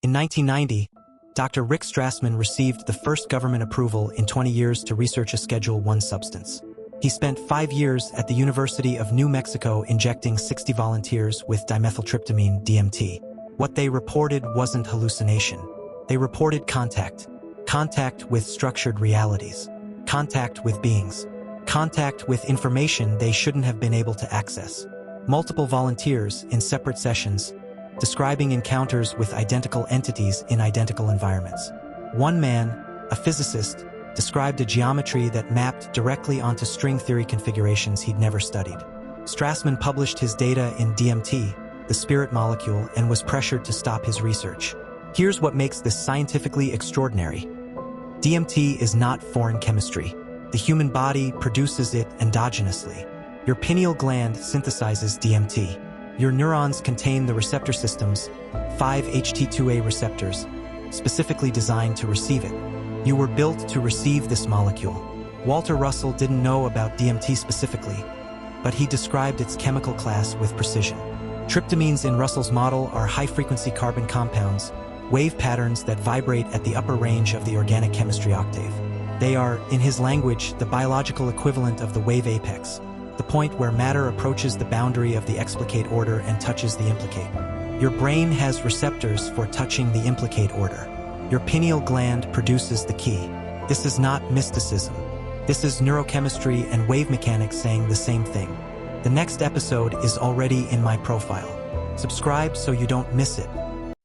In 1990, Dr. Rick Strassman received the first government approval in 20 years to research a Schedule I substance. He spent 5 years at the University of New Mexico injecting 60 volunteers with dimethyltryptamine, DMT. What they reported wasn't hallucination. They reported contact. Contact with structured realities. Contact with beings. Contact with information they shouldn't have been able to access. Multiple volunteers in separate sessions, describing encounters with identical entities in identical environments. One man, a physicist, described a geometry that mapped directly onto string theory configurations he'd never studied. Strassman published his data in DMT, the spirit molecule, and was pressured to stop his research. Here's what makes this scientifically extraordinary. DMT is not foreign chemistry. The human body produces it endogenously. Your pineal gland synthesizes DMT. Your neurons contain the receptor systems, 5-HT2A receptors, specifically designed to receive it. You were built to receive this molecule. Walter Russell didn't know about DMT specifically, but he described its chemical class with precision. Tryptamines in Russell's model are high-frequency carbon compounds, wave patterns that vibrate at the upper range of the organic chemistry octave. They are, in his language, the biological equivalent of the wave apex, the point where matter approaches the boundary of the explicate order and touches the implicate. Your brain has receptors for touching the implicate order. Your pineal gland produces the key. This is not mysticism. This is neurochemistry and wave mechanics saying the same thing. The next episode is already in my profile. Subscribe so you don't miss it.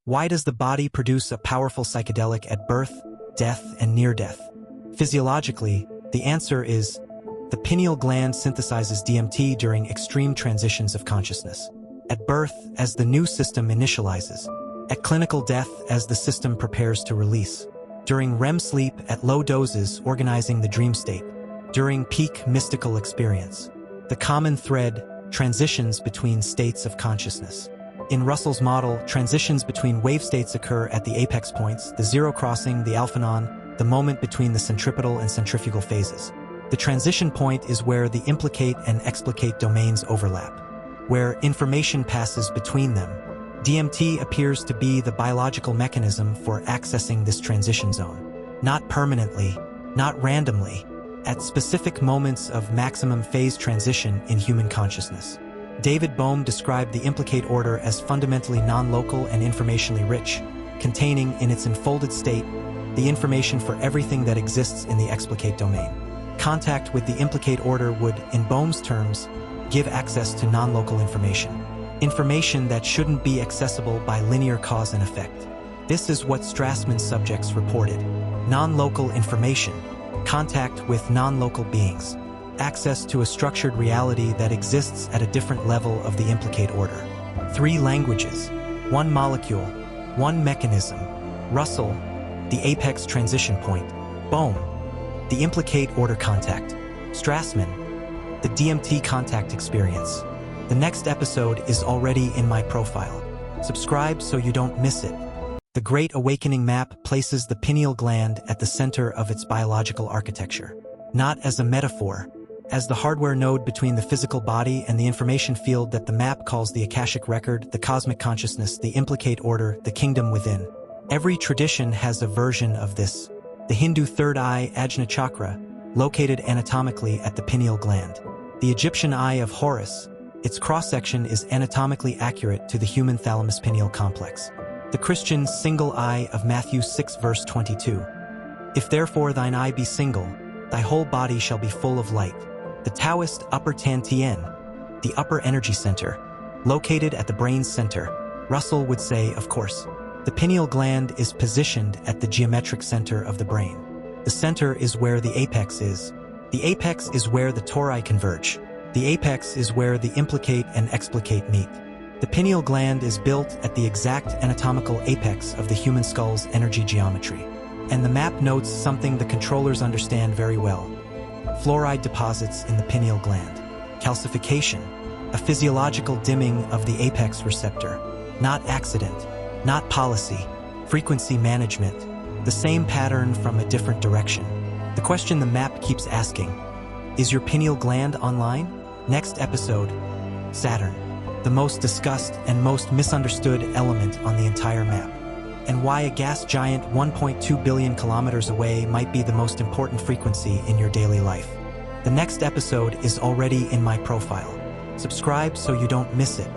Why does the body produce a powerful psychedelic at birth, death, and near death? Physiologically, the answer is the pineal gland synthesizes DMT during extreme transitions of consciousness. At birth, as the new system initializes. At clinical death, as the system prepares to release. During REM sleep, at low doses, organizing the dream state. During peak mystical experience. The common thread, transitions between states of consciousness. In Russell's model, transitions between wave states occur at the apex points, the zero crossing, the alphanon, the moment between the centripetal and centrifugal phases. The transition point is where the implicate and explicate domains overlap, where information passes between them. DMT appears to be the biological mechanism for accessing this transition zone. Not permanently, not randomly, at specific moments of maximum phase transition in human consciousness. David Bohm described the implicate order as fundamentally non-local and informationally rich, containing in its enfolded state the information for everything that exists in the explicate domain. Contact with the implicate order would, in Bohm's terms, give access to non-local information. Information that shouldn't be accessible by linear cause and effect. This is what Strassman's subjects reported. Non-local information, contact with non-local beings, access to a structured reality that exists at a different level of the implicate order. 3 languages, 1 molecule, 1 mechanism. Russell, the apex transition point. Bohm, the implicate order contact. Strassman, the DMT contact experience. The next episode is already in my profile. Subscribe so you don't miss it. The Great Awakening map places the pineal gland at the center of its biological architecture. Not as a metaphor, as the hardware node between the physical body and the information field that the map calls the Akashic record, the cosmic consciousness, the implicate order, the kingdom within. Every tradition has a version of this. The Hindu third eye, Ajna chakra, located anatomically at the pineal gland. The Egyptian eye of Horus, its cross-section is anatomically accurate to the human thalamus-pineal complex. The Christian single eye of Matthew 6 verse 22. If therefore thine eye be single, thy whole body shall be full of light. The Taoist upper Tantien, the upper energy center, located at the brain's center. Russell would say, of course, the pineal gland is positioned at the geometric center of the brain. The center is where the apex is. The apex is where the tori converge. The apex is where the implicate and explicate meet. The pineal gland is built at the exact anatomical apex of the human skull's energy geometry. And the map notes something the controllers understand very well. Fluoride deposits in the pineal gland. Calcification, a physiological dimming of the apex receptor. Not accident, not policy, frequency management. The same pattern from a different direction. The question the map keeps asking, is your pineal gland online? Next episode, Saturn, the most discussed and most misunderstood element on the entire map. and why a gas giant 1.2 billion kilometers away might be the most important frequency in your daily life. The next episode is already in my profile. Subscribe so you don't miss it.